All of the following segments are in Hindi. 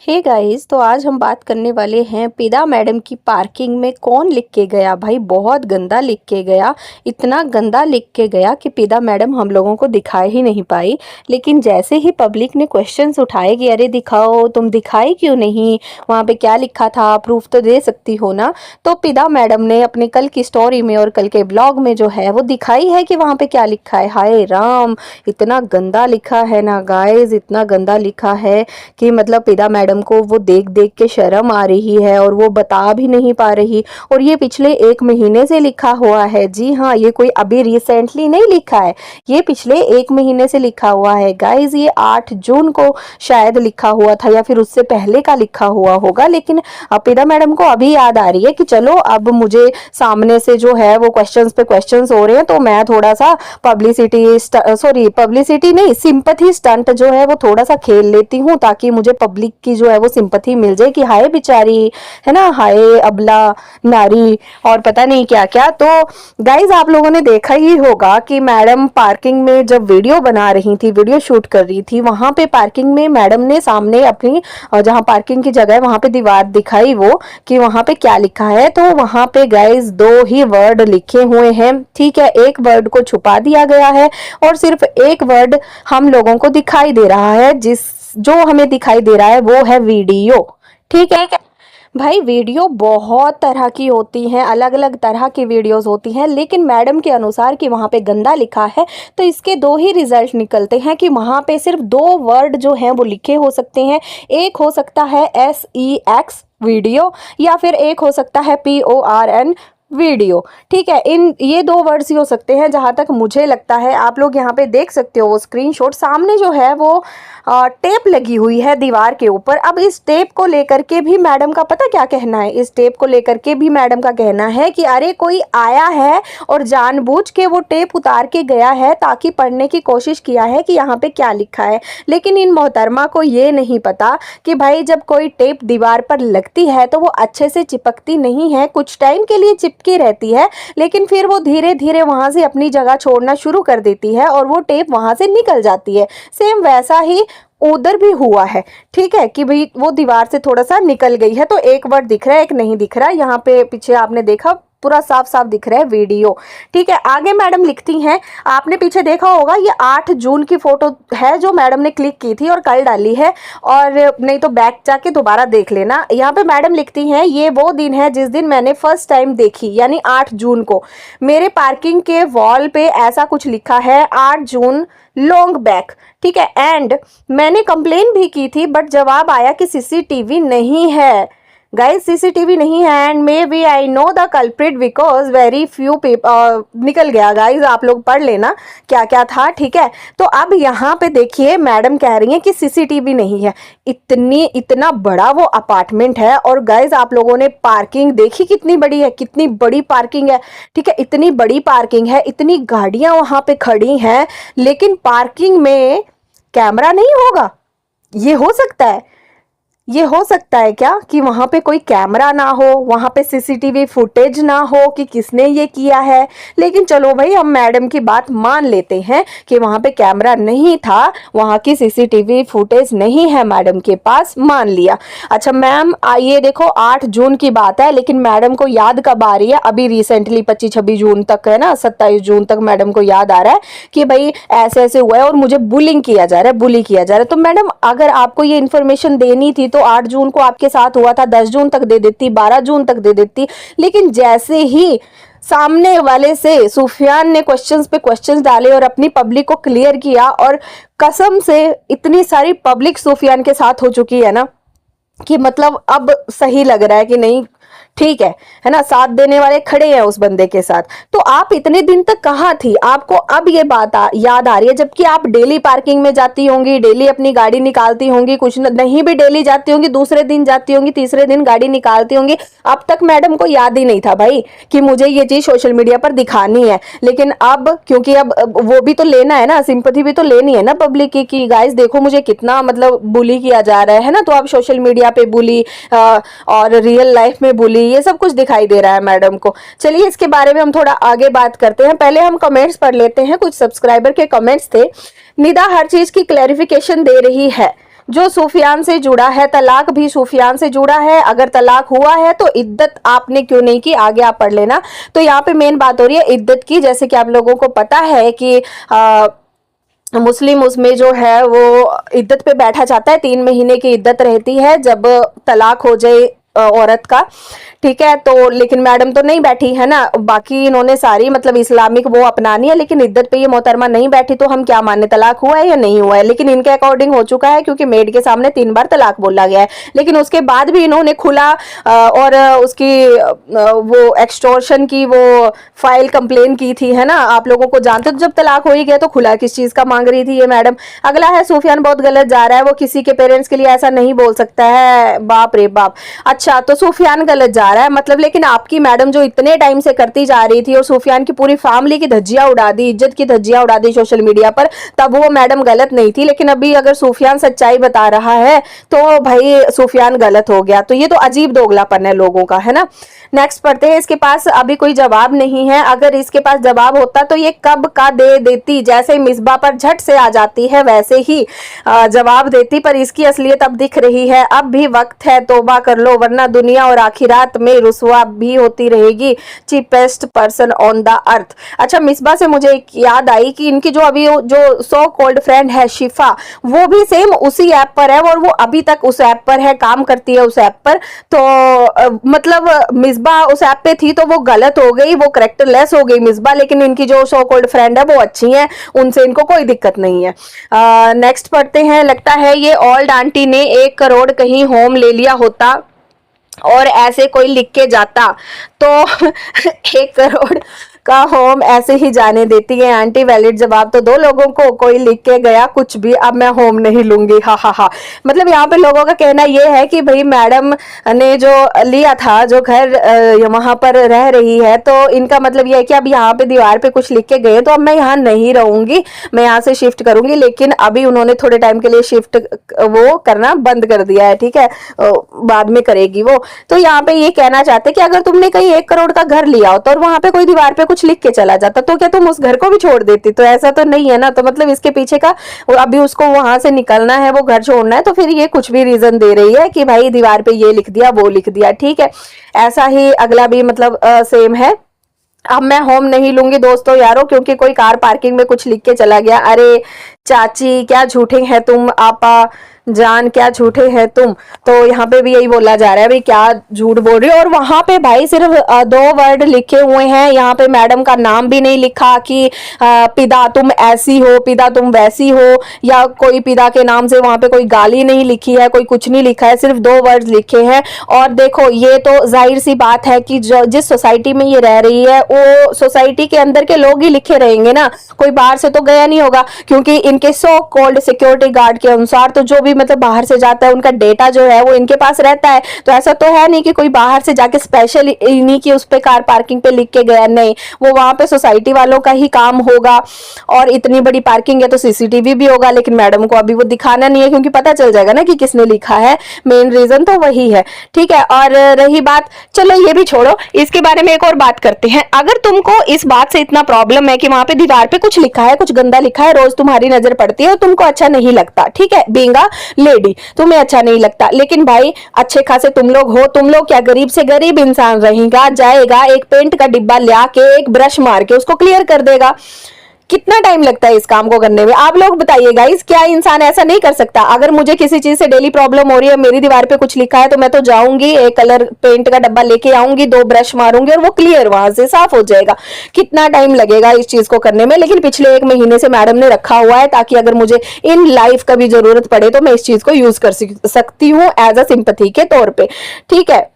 हे गाइस, तो आज हम बात करने वाले हैं पिदा मैडम की पार्किंग में कौन लिख के गया। भाई बहुत गंदा लिख के गया, इतना गंदा लिख के गया कि पिदा मैडम हम लोगों को दिखा ही नहीं पाई। लेकिन जैसे ही पब्लिक ने क्वेश्चंस उठाए कि अरे दिखाओ, तुम दिखाई क्यों नहीं, वहाँ पे क्या लिखा था, प्रूफ तो दे सकती हो ना। तो पिदा मैडम ने अपने कल की स्टोरी में और कल के ब्लॉग में जो है वो दिखाई है कि वहाँ पे क्या लिखा है। हाय राम, इतना गंदा लिखा है ना गाइज, इतना गंदा लिखा है कि मतलब पिदा मैडम को वो देख देख के शर्म आ रही है और वो बता भी नहीं पा रही। और ये पिछले 1 महीने से लिखा हुआ है। जी हाँ, ये कोई अभी रिसेंटली नहीं लिखा है, ये पिछले 1 महीने से लिखा हुआ है गाइज। ये 8 जून को शायद लिखा हुआ था या फिर उससे पहले का लिखा हुआ होगा। लेकिन पिता मैडम को अभी याद आ रही है कि चलो अब मुझे सामने से जो है वो क्वेश्चंस पे क्वेश्चंस हो रहे हैं, तो मैं थोड़ा सा पब्लिसिटी नहीं, सिंपथी स्टंट जो है वो थोड़ा सा खेल लेती हूँ, ताकि मुझे पब्लिक की जो है वो सिंपथी मिल जाए कि हाय बेचारी, है ना, हाय अबला नारी और पता नहीं क्या क्या। तो गाइज आप लोगों ने देखा ही होगा कि मैडम पार्किंग में जब वीडियो बना रही थी, वीडियो शूट कर रही थी, वहां पे पार्किंग में मैडम ने सामने अपनी जहां पार्किंग की जगह है वहां पे दीवार दिखाई वो कि वहां पे क्या लिखा है। तो वहां पे गाइज 2 ही वर्ड लिखे हुए हैं, ठीक है। एक वर्ड को छुपा दिया गया है और सिर्फ एक वर्ड हम लोगों को दिखाई दे रहा है। जो हमें दिखाई दे रहा है वो है वीडियो, ठीक है। भाई वीडियो बहुत तरह की होती हैं, अलग अलग तरह की वीडियोस होती हैं, लेकिन मैडम के अनुसार कि वहाँ पे गंदा लिखा है तो इसके 2 ही रिजल्ट निकलते हैं कि वहाँ पे सिर्फ 2 वर्ड जो हैं वो लिखे हो सकते हैं। एक हो सकता है SEX वीडियो, या फिर एक हो सकता है PORN वीडियो, ठीक है। ये 2 वर्ड्स ही हो सकते हैं जहां तक मुझे लगता है। आप लोग यहाँ पे देख सकते हो वो स्क्रीनशॉट, सामने जो है वो टेप लगी हुई है दीवार के ऊपर। अब इस टेप को लेकर के भी मैडम का पता क्या कहना है, इस टेप को लेकर के भी मैडम का कहना है कि अरे कोई आया है और जानबूझ के वो टेप उतार के गया है ताकि पढ़ने की कोशिश किया है कि यहाँ पे क्या लिखा है। लेकिन इन मोहतरमा को ये नहीं पता कि भाई जब कोई टेप दीवार पर लगती है तो वो अच्छे से चिपकती नहीं है, कुछ टाइम के लिए चिपकी रहती है, लेकिन फिर वो धीरे धीरे वहां से अपनी जगह छोड़ना शुरू कर देती है और वो टेप वहां से निकल जाती है। सेम वैसा ही उधर भी हुआ है, ठीक है, कि भाई वो दीवार से थोड़ा सा निकल गई है तो एक वर्ड दिख रहा है, एक नहीं दिख रहा है। यहाँ पे पीछे आपने देखा पूरा साफ साफ दिख रहा है वीडियो, ठीक है। आगे मैडम लिखती हैं, आपने पीछे देखा होगा ये 8 जून की फोटो है जो मैडम ने क्लिक की थी और कल डाली है, और नहीं तो बैक जाके दोबारा देख लेना। यहाँ पे मैडम लिखती हैं, ये वो दिन है जिस दिन मैंने फर्स्ट टाइम देखी, यानी 8 जून को मेरे पार्किंग के वॉल पे ऐसा कुछ लिखा है, 8 जून लॉन्ग बैक, ठीक है। एंड मैंने कंप्लेन भी की थी बट जवाब आया कि CCTV नहीं है। गाइस CCTV नहीं है and may be I know the culprit because very few people निकल गया। गाइस आप लोग पढ़ लेना क्या क्या था, ठीक है। तो अब यहाँ पे देखिए मैडम कह रही हैं कि CCTV नहीं है। इतना बड़ा वो अपार्टमेंट है और गाइस आप लोगों ने पार्किंग देखी कितनी बड़ी है, कितनी बड़ी पार्किंग है, ठीक है। इतनी बड़ी पार्किंग है, इतनी गाड़ियां वहां पे खड़ी हैं, लेकिन पार्किंग में कैमरा नहीं होगा। ये हो सकता है, ये हो सकता है क्या कि वहां पे कोई कैमरा ना हो, वहां पे CCTV फुटेज ना हो कि किसने ये किया है। लेकिन चलो भाई हम मैडम की बात मान लेते हैं कि वहां पे कैमरा नहीं था, वहां की CCTV फुटेज नहीं है मैडम के पास, मान लिया। अच्छा मैम ये देखो 8 जून की बात है, लेकिन मैडम को याद कब आ रही है, अभी रिसेंटली 25-26 जून तक है ना, 27 जून तक मैडम को याद आ रहा है कि भाई ऐसे ऐसे हुआ है और मुझे बुलिंग किया जा रहा है, बुली किया जा रहा है। तो मैडम अगर आपको ये इन्फॉर्मेशन देनी थी तो 8 जून को आपके साथ हुआ था, 10 जून तक दे देती, 12 जून तक दे देती। लेकिन जैसे ही सामने वाले से सुफियान ने क्वेश्चंस पे क्वेश्चंस डाले और अपनी पब्लिक को क्लियर किया, और कसम से इतनी सारी पब्लिक सुफियान के साथ हो चुकी है ना कि मतलब अब सही लग रहा है कि नहीं, ठीक है ना, साथ देने वाले खड़े हैं उस बंदे के साथ। तो आप इतने दिन तक कहाँ थी, आपको अब ये बात याद आ रही है, जबकि आप डेली पार्किंग में जाती होंगी, डेली अपनी गाड़ी निकालती होंगी, कुछ नहीं भी डेली जाती होंगी, दूसरे दिन जाती होंगी, तीसरे दिन गाड़ी निकालती होंगी। अब तक मैडम को याद ही नहीं था भाई कि मुझे ये चीज सोशल मीडिया पर दिखानी है। लेकिन अब क्योंकि अब वो भी तो लेना है ना, सिंपैथी भी तो लेनी है ना पब्लिक की कि गाइस देखो मुझे कितना मतलब बुली किया जा रहा है ना, तो अब सोशल मीडिया पे बुली और रियल लाइफ में बुली, ये सब कुछ दिखाई दे रहा है मैडम को। चलिए इसके बारे में हम थोड़ा आगे बात करते हैं, पहले हम कमेंट्स पढ़ लेते हैं। कुछ सब्सक्राइबर के कमेंट्स थे। निदा हर चीज की क्लैरिफिकेशन दे रही है, जो सुफियान से जुड़ा है, तलाक भी सुफियान से जुड़ा है। अगर तलाक हुआ है तो इद्दत आपने क्यों नहीं की, आगे आप पढ़ लेना। तो यहाँ पे मेन बात हो रही है इद्दत की। जैसे कि आप लोगों को पता है कि मुस्लिम उसमें जो है वो इद्दत पे बैठा जाता है, 3 महीने की इद्दत रहती है जब तलाक हो जाए औरत का, ठीक है। तो लेकिन मैडम तो नहीं बैठी है ना, बाकी इन्होंने सारी मतलब इस्लामिक वो अपनानी है, लेकिन इद्दत पे ये मोहतरमा नहीं बैठी, तो हम क्या माने, तलाक हुआ है या नहीं हुआ है। लेकिन इनके अकॉर्डिंग हो चुका है, क्योंकि मेड के सामने 3 बार तलाक बोला गया है। लेकिन उसके बाद भी इन्होंने खुला और उसकी वो एक्सटॉर्शन की वो फाइल कंप्लेन की थी, है ना। आप लोगों को जानते हो, जब तलाक हो ही गया तो खुला किस चीज का मांग रही थी ये मैडम। अगला है सुफियान बहुत गलत जा रहा है, वो किसी के पेरेंट्स के लिए ऐसा नहीं बोल सकता है, बाप रे बाप। अच्छा, तो सुफियान गलत जा रहा है मतलब, लेकिन आपकी मैडम जो इतने टाइम से करती जा रही थी और सुफियान की पूरी फैमिली की धज्जियां उड़ा दी, इज्जत की धज्जियां उड़ा दी सोशल मीडिया पर, तब वो मैडम गलत नहीं थी। लेकिन अभी अगर सुफियान सच्चाई बता रहा है तो भाई सुफियान गलत हो गया। तो ये तो अजीब दोगलापन है लोगों का, है ना। नेक्स्ट पढ़ते हैं। इसके पास अभी कोई जवाब नहीं है, अगर इसके पास जवाब होता तो ये कब का दे देती। जैसे मिसबा पर झट से आ जाती है वैसे ही जवाब देती, पर इसकी असलियत अब दिख रही है। अब भी वक्त है, तौबा कर लो, वरना दुनिया और आखिरात में रुसवा भी होती रहेगी। Cheapest person on the earth. अच्छा, मिसबा से मुझे एक याद आई कि इनकी जो अभी जो सो कॉल्ड फ्रेंड है शिफा, वो भी सेम उसी ऐप पर है और वो अभी तक उस ऐप पर है, काम करती है उस ऐप पर। तो मतलब मिसबा उस ऐप पे थी तो वो गलत हो गई, वो करेक्टरलेस हो गई मिसबा, लेकिन इनकी जो सो कॉल्ड फ्रेंड है वो अच्छी है, उनसे इनको कोई दिक्कत नहीं है। नेक्स्ट पढ़ते हैं। लगता है ये ओल्ड आंटी ने 1 करोड़ कहीं होम ले लिया होता और ऐसे कोई लिख के जाता तो 1 करोड़ का होम ऐसे ही जाने देती है आंटी। वैलिड जवाब तो दो लोगों को, कोई लिख के गया कुछ भी, अब मैं होम नहीं लूंगी, हा हा हा। मतलब यहाँ पे लोगों का कहना ये है कि भाई मैडम ने जो लिया था, जो घर वहां पर रह रही है, तो इनका मतलब ये है कि अब यहाँ पे दीवार पे कुछ लिख के गए तो अब मैं यहाँ नहीं रहूंगी, मैं यहाँ से शिफ्ट करूंगी। लेकिन अभी उन्होंने थोड़े टाइम के लिए शिफ्ट वो करना बंद कर दिया है, ठीक है, बाद में करेगी वो। तो यहाँ पे ये कहना चाहते कि अगर तुमने कहीं 1 करोड़ का घर लिया होता और वहां पे कोई दीवार पे कुछ लिख के चला जाता तो क्या तुम उस घर को भी छोड़ देती। तो ऐसा तो नहीं है ना। तो मतलब इसके पीछे का अभी उसको वहां से निकलना है, वो घर छोड़ना है, तो फिर ये कुछ भी रीजन दे रही है कि भाई दीवार पे ये लिख दिया वो लिख दिया, ठीक है। ऐसा ही अगला भी मतलब सेम है। अब मैं होम नहीं लूंगी दोस्तों यारो, क्योंकि कोई कार पार्किंग में कुछ लिख के चला गया। अरे चाची क्या झूठे हैं तुम, आपा जान क्या झूठे हैं तुम। तो यहाँ पे भी यही बोला जा रहा है, भाई क्या झूठ बोल रही हो। और वहां पे भाई सिर्फ 2 वर्ड लिखे हुए हैं, यहाँ पे मैडम का नाम भी नहीं लिखा कि पिदा तुम ऐसी हो, पिदा तुम वैसी हो, या कोई पिदा के नाम से वहां पे कोई गाली नहीं लिखी है, कोई कुछ नहीं लिखा है, सिर्फ 2 वर्ड लिखे हैं। और देखो ये तो जाहिर सी बात है कि जो जिस सोसाइटी में ये रह रही है वो सोसाइटी के अंदर के लोग ही लिखे रहेंगे ना, कोई बाहर से तो गया नहीं होगा। क्योंकि इनके सो कॉल्ड सिक्योरिटी गार्ड के अनुसार तो जो भी मतलब बाहर से जाता है उनका डेटा जो है वो इनके पास रहता है। तो ऐसा तो है नहीं कि कोई बाहर से जाके स्पेशल इन्हीं की उस पे कार पार्किंग पे लिख के गया, नहीं, वो वहां पे सोसाइटी वालों का ही काम होगा। और इतनी बड़ी पार्किंग है तो सीसीटीवी भी होगा, लेकिन मैडम को अभी वो दिखाना नहीं है क्योंकि पता चल जाएगा ना कि किसने लिखा है। मेन रीजन तो वही है, ठीक है। और रही बात, चलो ये भी छोड़ो, इसके बारे में एक और बात करते हैं। अगर तुमको इस बात से इतना प्रॉब्लम है कि वहां पे दीवार पे कुछ लिखा है, कुछ गंदा लिखा है, रोज तुम्हारी नजर पड़ती है और तुमको अच्छा नहीं लगता, ठीक है, बींगा लेडी तुम्हें अच्छा नहीं लगता, लेकिन भाई अच्छे खासे तुम लोग हो, तुम लोग क्या गरीब से गरीब इंसान रहेगा, जाएगा एक पेंट का डिब्बा ला के एक ब्रश मार के उसको क्लियर कर देगा। कितना टाइम लगता है इस काम को करने में, आप लोग बताइए गाइस, क्या इंसान ऐसा नहीं कर सकता। अगर मुझे किसी चीज से डेली प्रॉब्लम हो रही है, मेरी दीवार पे कुछ लिखा है, तो मैं तो जाऊंगी, एक कलर पेंट का डब्बा लेके आऊंगी, 2 ब्रश मारूंगी और वो क्लियर वहां से साफ हो जाएगा। कितना टाइम लगेगा इस चीज को करने में, लेकिन पिछले 1 महीने से मैडम ने रखा हुआ है ताकि अगर मुझे इन लाइफ कभी जरूरत पड़े तो मैं इस चीज को यूज कर सकती हूँ एज अ सिंपैथी के तौर पे, ठीक है।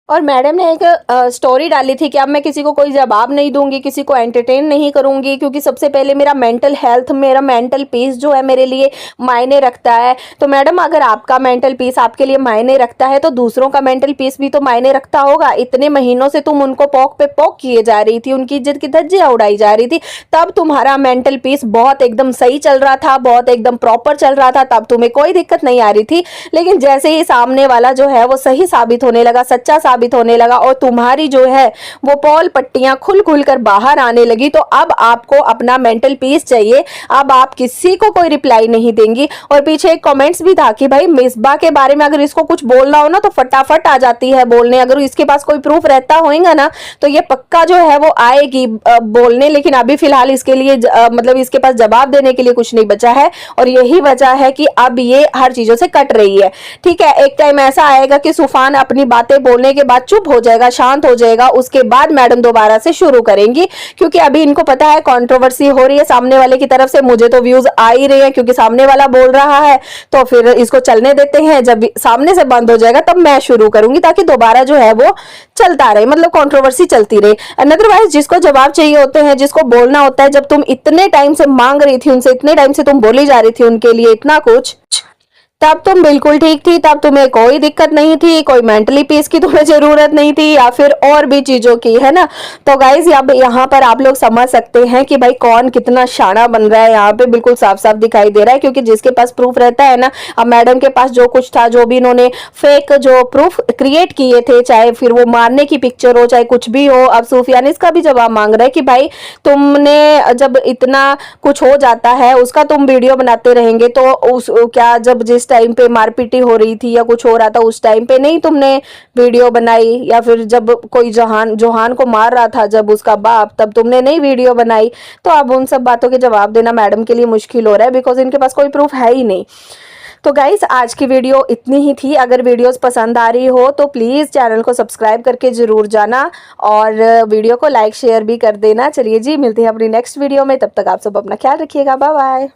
और मैडम ने एक स्टोरी डाली थी कि अब मैं किसी को कोई जवाब नहीं दूंगी, किसी को एंटरटेन नहीं करूंगी, क्योंकि सबसे पहले मेरा मेंटल हेल्थ, मेरा मेंटल पीस जो है मेरे लिए मायने रखता है। तो मैडम अगर आपका मेंटल पीस आपके लिए मायने रखता है तो दूसरों का मेंटल पीस भी तो मायने रखता होगा। इतने महीनों से तुम उनको पोक पे पोक किए जा रही थी, उनकी इज्जत की धज्जियां उड़ाई जा रही थी, तब तुम्हारा मेंटल पीस बहुत एकदम सही चल रहा था, बहुत एकदम प्रॉपर चल रहा था, तब तुम्हें कोई दिक्कत नहीं आ रही थी। लेकिन जैसे ही सामने वाला जो है वो सही साबित होने लगा, सच्चा साबित होने लगा और तुम्हारी जो है वो पॉल पट्टियां खुल खुल कर बाहर आने लगी, तो अब आपको अपना मेंटल पीस चाहिए। अब आप किसी को कोई रिप्लाई नहीं देंगी। और पीछे एक कमेंट्स भी था कि भाई मिसबा के बारे में अगर इसको कुछ बोलना हो ना तो फटाफट आ जाती है बोलने, अगर इसके पास कोई प्रूफ रहता होगा ना तो ये पक्का जो है वो आएगी बोलने, लेकिन अभी फिलहाल इसके लिए मतलब इसके पास जवाब देने के लिए कुछ नहीं बचा है। और यही वजह है कि अब ये हर चीजों से कट रही है। ठीक है, एक टाइम ऐसा आएगा कि सुफान अपनी बातें बोलने के बाद चुप हो जाएगा, शांत हो जाएगा, उसके बाद मैडम दोबारा से शुरू करेंगी, क्योंकि अभी इनको पता है कंट्रोवर्सी हो रही है सामने वाले की तरफ से, मुझे तो व्यूज आ ही रहे हैं क्योंकि सामने वाला बोल रहा है, तो फिर इसको चलने देते हैं। जब सामने से बंद हो जाएगा तब मैं शुरू करूंगी, ताकि दोबारा जो है वो चलता रहे, मतलब कंट्रोवर्सी चलती रहे। अदरवाइज जिसको जवाब चाहिए होते हैं, जिसको बोलना होता है, जब तुम इतने टाइम से मांग रही थी उनसे, इतने टाइम से तुम बोली जा रही थी उनके लिए इतना कुछ, तब तुम बिल्कुल ठीक थी, तब तुम्हें कोई दिक्कत नहीं थी, कोई मेंटली पीस की तुम्हें जरूरत नहीं थी या फिर और भी चीजों की, है ना। तो गाइज अब यहाँ पर आप लोग समझ सकते हैं कि भाई कौन कितना शाना बन रहा है, यहाँ पे बिल्कुल साफ साफ दिखाई दे रहा है, क्योंकि जिसके पास प्रूफ रहता है ना, अब मैडम के पास जो कुछ था, जो भी इन्होंने फेक जो प्रूफ क्रिएट किए थे, चाहे फिर वो मारने की पिक्चर हो चाहे कुछ भी हो, अब सूफियान इसका भी जवाब मांग रहा है कि भाई तुमने जब इतना कुछ हो जाता है उसका तुम वीडियो बनाते रहेंगे तो उस क्या जब जिस टाइम पे मारपीटी हो रही थी या कुछ हो रहा था उस टाइम पे नहीं तुमने वीडियो बनाई, या फिर जब कोई जोहान को मार रहा था जब उसका बाप, तब तुमने नहीं वीडियो बनाई। तो अब उन सब बातों के जवाब देना मैडम के लिए मुश्किल हो रहा है, बिकॉज इनके पास कोई प्रूफ है ही नहीं। तो गाइस आज की वीडियो इतनी ही थी। अगर वीडियोस पसंद आ रही हो तो प्लीज़ चैनल को सब्सक्राइब करके ज़रूर जाना और वीडियो को लाइक शेयर भी कर देना। चलिए जी, मिलते हैं अपनी नेक्स्ट वीडियो में, तब तक आप सब अपना ख्याल रखिएगा। Bye bye.